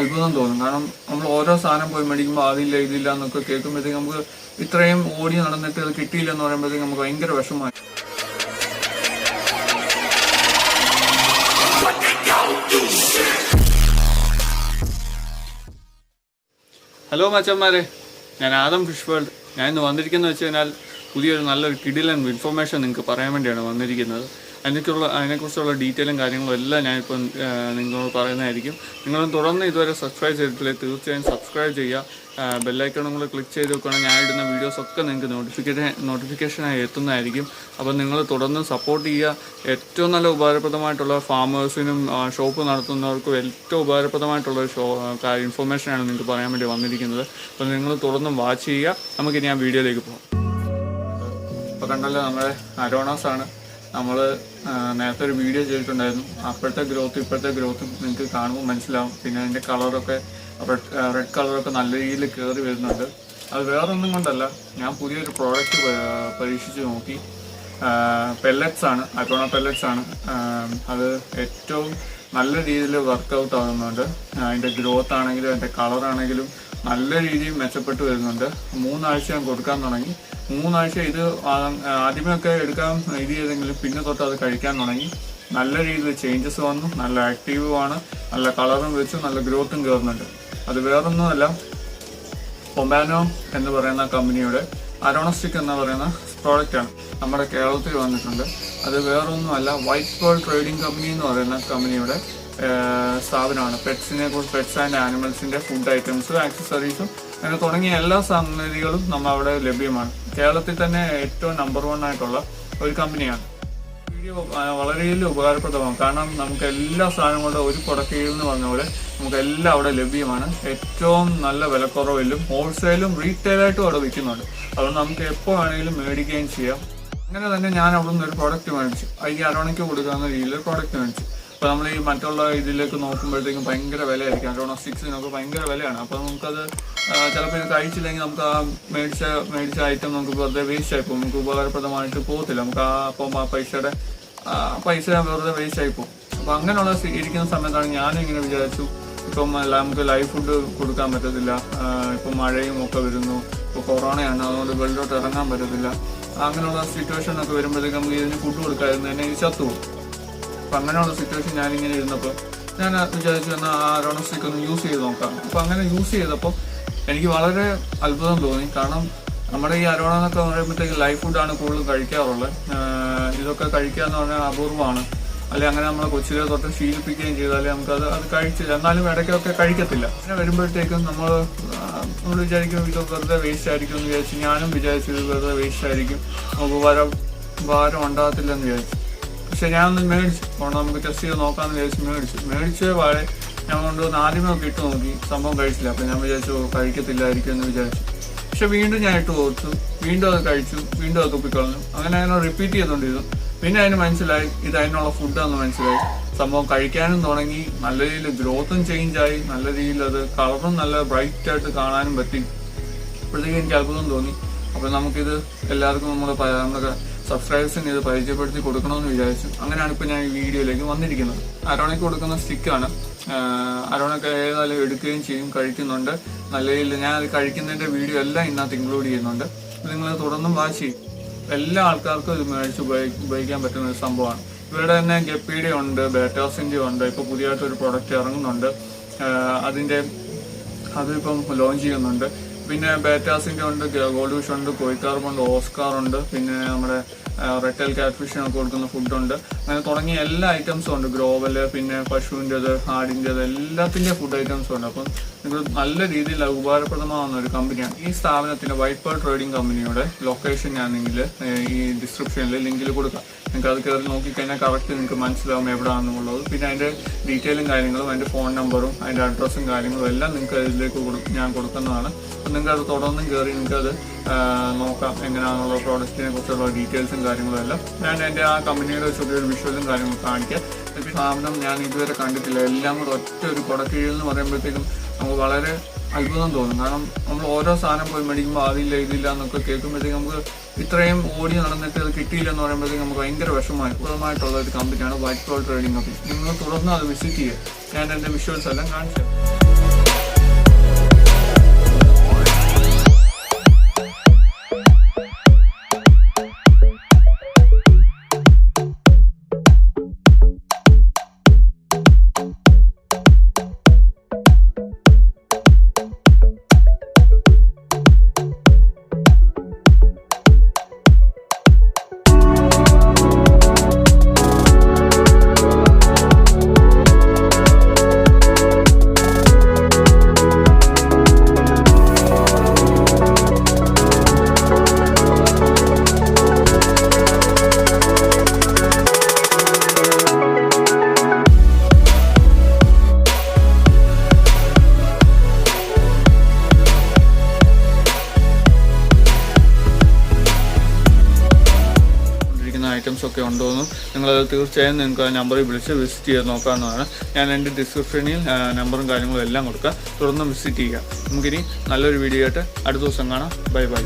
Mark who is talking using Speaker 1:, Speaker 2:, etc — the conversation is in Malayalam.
Speaker 1: അത്ഭുതം തോന്നും. കാരണം നമ്മൾ ഓരോ സാധനം പോയി മേടിക്കുമ്പോൾ അതില്ല ഇതില്ല എന്നൊക്കെ കേൾക്കുമ്പോഴത്തേക്ക് നമുക്ക് ഇത്രയും ഓടി നടന്നിട്ട് അത് കിട്ടിയില്ലെന്ന് പറയുമ്പോഴത്തേക്ക് നമുക്ക് ഭയങ്കര വിഷമമായി. ഹലോ മച്ചന്മാരെ, ഞാൻ ആദം ഫിഷ് വേൾഡ്. ഞാൻ ഇന്ന് വന്നിരിക്കുന്നത് വെച്ച് കഴിഞ്ഞാൽ പുതിയൊരു നല്ലൊരു കിടിലൻ ഇൻഫർമേഷൻ നിങ്ങൾക്ക് പറയാൻ വേണ്ടിയാണ് വന്നിരിക്കുന്നത്. അതിനെക്കുറിച്ചുള്ള ഡീറ്റെയിലും കാര്യങ്ങളും എല്ലാം ഞാനിപ്പോൾ നിങ്ങളോട് പറയുന്നതായിരിക്കും. നിങ്ങളും തുടർന്ന് ഇതുവരെ സബ്സ്ക്രൈബ് ചെയ്തിട്ടില്ലേ തീർച്ചയായും സബ്സ്ക്രൈബ് ചെയ്യുക. ബെല്ലൈക്കണും കൂടെ ക്ലിക്ക് ചെയ്ത് വെക്കുകയാണെങ്കിൽ ഞാൻ ഇടുന്ന വീഡിയോസൊക്കെ നിങ്ങൾക്ക് നോട്ടിഫിക്കേഷനായി എത്തുന്നതായിരിക്കും. അപ്പോൾ നിങ്ങൾ തുടർന്ന് സപ്പോർട്ട് ചെയ്യുക. ഏറ്റവും നല്ല ഉപകാരപ്രദമായിട്ടുള്ള ഫാമേഴ്സിനും ഷോപ്പ് നടത്തുന്നവർക്കും ഏറ്റവും ഉപകാരപ്രദമായിട്ടുള്ള ഇൻഫർമേഷനാണ് നിങ്ങൾക്ക് പറയാൻ വേണ്ടി വന്നിരിക്കുന്നത്. അപ്പോൾ നിങ്ങൾ തുടർന്ന് വാച്ച് ചെയ്യുക. നമുക്കിനി ആ വീഡിയോയിലേക്ക് പോകാം. അപ്പോൾ കണ്ടല്ലോ, നമ്മുടെ അരോണാസാണ്. നമ്മൾ നേരത്തെ ഒരു വീഡിയോ ചെയ്തിട്ടുണ്ടായിരുന്നു. അപ്പോഴത്തെ ഗ്രോത്തും ഇപ്പോഴത്തെ ഗ്രോത്തും നിങ്ങൾക്ക് കാണുമ്പോൾ മനസ്സിലാവും. പിന്നെ അതിൻ്റെ കളറൊക്കെ റെഡ് കളറൊക്കെ നല്ല രീതിയിൽ കയറി വരുന്നുണ്ട്. അത് വേറൊന്നും കൊണ്ടല്ല, ഞാൻ പുതിയൊരു പ്രോഡക്റ്റ് പരീക്ഷിച്ച് നോക്കി. പെല്ലറ്റ്സ് ആണ്, അരോണ പെല്ലറ്റ്സ് ആണ്. അത് ഏറ്റവും നല്ല രീതിയിൽ വർക്കൗട്ട് ആകുന്നുണ്ട്. അതിൻ്റെ ഗ്രോത്ത് ആണെങ്കിലും അതിൻ്റെ കളറാണെങ്കിലും നല്ല രീതിയിൽ മെച്ചപ്പെട്ട് വരുന്നുണ്ട്. 3 ആഴ്ച ഞാൻ കൊടുക്കാൻ തുടങ്ങി. 3 ആഴ്ച ഇത് ആദ്യമൊക്കെ എടുക്കാൻ ഇത് ചെയ്തെങ്കിലും പിന്നെ തൊട്ട് അത് കഴിക്കാൻ തുടങ്ങി. നല്ല രീതിയിൽ ചേഞ്ചസ് വന്നു. നല്ല ആക്റ്റീവുമാണ്, നല്ല കളറും വെച്ചു, നല്ല ഗ്രോത്തും കയറുന്നുണ്ട്. അത് വേറൊന്നുമല്ല, പൊമ്പാനോ എന്ന് പറയുന്ന കമ്പനിയുടെ അരോണസ്റ്റിക് എന്ന് പറയുന്ന പ്രോഡക്റ്റാണ് നമ്മുടെ കേരളത്തിൽ വന്നിട്ടുണ്ട്. അത് വേറൊന്നുമല്ല, വൈറ്റ് പേൾ ട്രേഡിംഗ് കമ്പനി എന്ന് പറയുന്ന കമ്പനിയുടെ സ്ഥാപനമാണ്. പെറ്റ്സ് ആൻഡ് ആനിമൽസിൻ്റെ ഫുഡ് ഐറ്റംസും ആക്സസറീസും അങ്ങനെ തുടങ്ങിയ എല്ലാ സംഗതികളും നമ്മൾ അവിടെ ലഭ്യമാണ്. കേരളത്തിൽ തന്നെ ഏറ്റവും നമ്പർ 1 ആയിട്ടുള്ള ഒരു കമ്പനിയാണ്. വീഡിയോ വളരെയധികം ഉപകാരപ്രദമാണ്. കാരണം നമുക്ക് എല്ലാ സാധനങ്ങളുടെ ഒരു കൊടക്കയിൽ എന്ന് പറഞ്ഞ പോലെ നമുക്ക് എല്ലാം അവിടെ ലഭ്യമാണ്. ഏറ്റവും നല്ല വിലക്കുറവിലും ഹോൾസെയിലും റീറ്റെയിലായിട്ടും അവിടെ വിൽക്കുന്നുണ്ട്. അതുകൊണ്ട് നമുക്ക് എപ്പോൾ വേണമെങ്കിലും മേടിക്കുകയും ചെയ്യാം. അങ്ങനെ തന്നെ ഞാൻ അവിടെ നിന്ന് ഒരു പ്രോഡക്റ്റ് മേടിച്ചു. ഈ അരോണയ്ക്ക് കൊടുക്കാവുന്ന രീതിയിൽ പ്രോഡക്റ്റ് മേടിച്ചു. അപ്പോൾ നമ്മൾ ഈ മറ്റുള്ള ഇതിലേക്ക് നോക്കുമ്പോഴത്തേക്കും ഭയങ്കര വിലയായിരിക്കും. അരോണ സ്റ്റിക്സിനൊക്കെ ഭയങ്കര വിലയാണ്. അപ്പോൾ നമുക്കത് ചിലപ്പോൾ ഇത് കഴിച്ചില്ലെങ്കിൽ നമുക്ക് ആ മേടിച്ച ഐറ്റം നമുക്ക് വെറുതെ വേസ്റ്റ് ആയിപ്പോകും. നമുക്ക് ഉപകാരപ്രദമായിട്ട് പോകത്തില്ല. നമുക്ക് അപ്പം ആ പൈസ വെറുതെ വേസ്റ്റ് ആയിപ്പോകും. അപ്പോൾ അങ്ങനെയുള്ള ഇരിക്കുന്ന സമയത്താണ് ഞാനും ഇങ്ങനെ വിചാരിച്ചു, ഇപ്പം നമുക്ക് ലൈവ് ഫുഡ് കൊടുക്കാൻ പറ്റത്തില്ല. ഇപ്പം മഴയും ഒക്കെ വരുന്നു, ഇപ്പോൾ കൊറോണയാണ്, അതുകൊണ്ട് വെളിയിലോട്ട് ഇറങ്ങാൻ പറ്റത്തില്ല. അങ്ങനെയുള്ള സിറ്റുവേഷനൊക്കെ വരുമ്പോഴത്തേക്ക് നമുക്ക് ഇതിന് ഫുഡ് കൊടുക്കാതിരുന്നു തന്നെ ഇത് ചത്തുപോകും. അപ്പം അങ്ങനെയുള്ള സിറ്റുവേഷൻ ഞാനിങ്ങനെ ഇരുന്നപ്പോൾ ഞാൻ വിചാരിച്ചു എന്നാൽ ആ അരോണസ്റ്റിക് ഒന്ന് യൂസ് ചെയ്ത് നോക്കാം. അപ്പോൾ അങ്ങനെ യൂസ് ചെയ്തപ്പോൾ എനിക്ക് വളരെ അത്ഭുതം തോന്നി. കാരണം നമ്മുടെ ഈ അരോണ എന്നൊക്കെ പറയുമ്പോഴത്തേക്ക് ലൈവ് ഫുഡാണ് കൂടുതലും കഴിക്കാറുള്ളത്. ഇതൊക്കെ കഴിക്കുക എന്ന് പറഞ്ഞാൽ അപൂർവമാണ്. അല്ലെങ്കിൽ അങ്ങനെ നമ്മളെ കൊച്ചിലെ തൊട്ട് ശീലിപ്പിക്കുകയും ചെയ്താൽ നമുക്കത് കഴിച്ചില്ല. എന്നാലും ഇടയ്ക്കൊക്കെ കഴിക്കത്തില്ല. അങ്ങനെ വരുമ്പോഴത്തേക്കും നമ്മൾ വിചാരിക്കും ഇത് വെറുതെ വേസ്റ്റ് ആയിരിക്കും എന്ന് വിചാരിച്ചു. ഞാനും വിചാരിച്ചു ഇത് വെറുതെ വേസ്റ്റ് ആയിരിക്കും, ഭാരം ഉണ്ടാകത്തില്ലെന്ന് വിചാരിച്ചു. പക്ഷെ ഞാനൊന്ന് മേടിച്ചു. അതുകൊണ്ട് നമുക്ക് ടെസ്റ്റ് ചെയ്ത് നോക്കാമെന്ന് വിചാരിച്ച് മേടിച്ച പാടെ ഞാൻ കൊണ്ടുവന്ന് ആദ്യമേ ഒക്കെ ഇട്ട് നോക്കി, സംഭവം കഴിച്ചില്ല. അപ്പം ഞാൻ വിചാരിച്ചു കഴിക്കത്തില്ലായിരിക്കും എന്ന് വിചാരിച്ചു. പക്ഷെ വീണ്ടും ഞാൻ ഇട്ട് കൊടുത്തു, വീണ്ടും അത് കഴിച്ചു, വീണ്ടും അത് തുപ്പിക്കളഞ്ഞു. അങ്ങനെ റിപ്പീറ്റ് ചെയ്തുകൊണ്ടിരുന്നു. പിന്നെ അതിന് മനസ്സിലായി ഇത് അതിനുള്ള ഫുഡാണെന്ന് മനസ്സിലായി. സംഭവം കഴിക്കാനും തുടങ്ങി. നല്ല രീതിയിൽ ഗ്രോത്തും ചേഞ്ചായി. നല്ല രീതിയിൽ അത് കളറും നല്ല ബ്രൈറ്റ് ആയിട്ട് കാണാനും പറ്റി. അപ്പോഴത്തേക്കും എനിക്ക് അത്ഭുതം തോന്നി. അപ്പോൾ നമുക്കിത് എല്ലാവർക്കും നമ്മുടെ സബ്സ്ക്രൈബേഴ്സിന് ഇത് പരിചയപ്പെടുത്തി കൊടുക്കണമെന്ന് വിചാരിച്ചു. അങ്ങനെയാണ് ഇപ്പോൾ ഞാൻ ഈ വീഡിയോയിലേക്ക് വന്നിരിക്കുന്നത്. അരോണയ്ക്ക് കൊടുക്കുന്ന സ്റ്റിക്കാണ്. അരോണയ്ക്ക് ഏതായാലും എടുക്കുകയും ചെയ്യും, കഴിക്കുന്നുണ്ട്. നല്ല രീതിയിൽ ഞാൻ അത് കഴിക്കുന്നതിൻ്റെ വീഡിയോ എല്ലാം ഇതിനകത്ത് ഇൻക്ലൂഡ് ചെയ്യുന്നുണ്ട്. നിങ്ങൾ തുടർന്നും വാച്ച് ചെയ്യും. എല്ലാ ആൾക്കാർക്കും ഇത് മേടിച്ച് ഉപയോഗിക്കാൻ പറ്റുന്ന ഒരു സംഭവമാണ്. ഇവിടെ തന്നെ ഗപ്പിയുടെ ഉണ്ട്, ബേറ്റാസിൻ്റെ ഉണ്ട്. ഇപ്പോൾ പുതിയതായിട്ടൊരു പ്രൊഡക്റ്റ് ഇറങ്ങുന്നുണ്ട്. അതിപ്പം ലോഞ്ച് ചെയ്യുന്നുണ്ട്. പിന്നെ ബേറ്റാസിൻ്റെ ഉണ്ട്, ഗോൾഡ് ഫിഷ് ഉണ്ട്, കോഴിക്കാർബുണ്ട്, ഓസ്കാർ ഉണ്ട്. പിന്നെ നമ്മുടെ റെറ്റൽ കാറ്റ് ഫിഷിനൊക്കെ കൊടുക്കുന്ന ഫുഡുണ്ട്. അങ്ങനെ തുടങ്ങിയ എല്ലാ ഐറ്റംസും ഉണ്ട്. ഗ്രോവല്, പിന്നെ പശുവിൻ്റെത്, ആടിൻ്റെത്, എല്ലാത്തിൻ്റെ ഫുഡ് ഐറ്റംസും ഉണ്ട്. അപ്പം നിങ്ങൾ നല്ല രീതിയിൽ ഉപകാരപ്രദമാകുന്ന ഒരു കമ്പനിയാണ് ഈ സ്ഥാപനത്തിൻ്റെ വൈറ്റ് പേൾ ട്രേഡിംഗ് കമ്പനിയുടെ ലൊക്കേഷൻ ഞാനെങ്കിൽ ഈ ഡിസ്ക്രിപ്ഷനിൽ ലിങ്കിൽ കൊടുക്കാം. നിങ്ങൾക്ക് അത് കയറി നോക്കിക്കഴിഞ്ഞാൽ കറക്റ്റ് നിങ്ങൾക്ക് മനസ്സിലാവും എവിടെയാണെന്നുള്ളത്. പിന്നെ അതിൻ്റെ ഡീറ്റെയിലും കാര്യങ്ങളും അതിൻ്റെ ഫോൺ നമ്പറും അതിൻ്റെ അഡ്രസ്സും കാര്യങ്ങളും എല്ലാം നിങ്ങൾക്ക് ഇതിലേക്ക് ഞാൻ കൊടുക്കുന്നതാണ്. അപ്പം നിങ്ങൾക്ക് അത് തുടർന്നും കയറി നിങ്ങൾക്കത് നോക്കാം എങ്ങനെയാണെന്നുള്ള പ്രോഡക്റ്റിനെ കുറിച്ചുള്ള ഡീറ്റെയിൽസും കാര്യങ്ങളും എല്ലാം. ഞാൻ എൻ്റെ ആ കമ്പനിയുടെ ചെറിയൊരു വിഷ്വലും കാര്യങ്ങളും കാണിക്കാം. ഈ സാധനം ഞാൻ ഇതുവരെ കണ്ടിട്ടില്ല. എല്ലാം കൂടെ ഒറ്റ ഒരു കൊടക്കീഴിൽ എന്ന് പറയുമ്പോഴത്തേക്കും നമുക്ക് വളരെ അത്ഭുതം തോന്നും. കാരണം നമ്മൾ ഓരോ സാധനം പോയി മേടിക്കുമ്പോൾ അതില്ല ഇതില്ല എന്നൊക്കെ കേൾക്കുമ്പോഴത്തേക്കും നമുക്ക് ഇത്രയും ഓടി നടന്നിട്ട് അത് കിട്ടിയില്ലെന്ന് പറയുമ്പോഴത്തേക്കും നമുക്ക് ഭയങ്കര വിഷമമായിട്ടുള്ള ഒരു കമ്പനിയാണ് വൈറ്റ് പേൾ ട്രേഡിംഗ് കമ്പനി. നിങ്ങൾ തുടർന്ന് അത് വിസിറ്റ് ചെയ്യുക. ഞാൻ എൻ്റെ വിഷ്വൽസ് എല്ലാം കാണിച്ചു. ഐറ്റംസ് ഒക്കെ ഉണ്ടോയെന്നും നിങ്ങളത് തീർച്ചയായും നിങ്ങൾക്ക് ആ നമ്പറിൽ വിളിച്ച് വിസിറ്റ് ചെയ്ത് നോക്കാവുന്നതാണ്. ഞാൻ എൻ്റെ ഡിസ്ക്രിപ്ഷനിൽ നമ്പറും കാര്യങ്ങളും എല്ലാം കൊടുക്കാം. തുടർന്ന് വിസിറ്റ് ചെയ്യുക. നമുക്കിനി നല്ലൊരു വീഡിയോ ആയിട്ട് അടുത്ത ദിവസം കാണാം. Bye bye.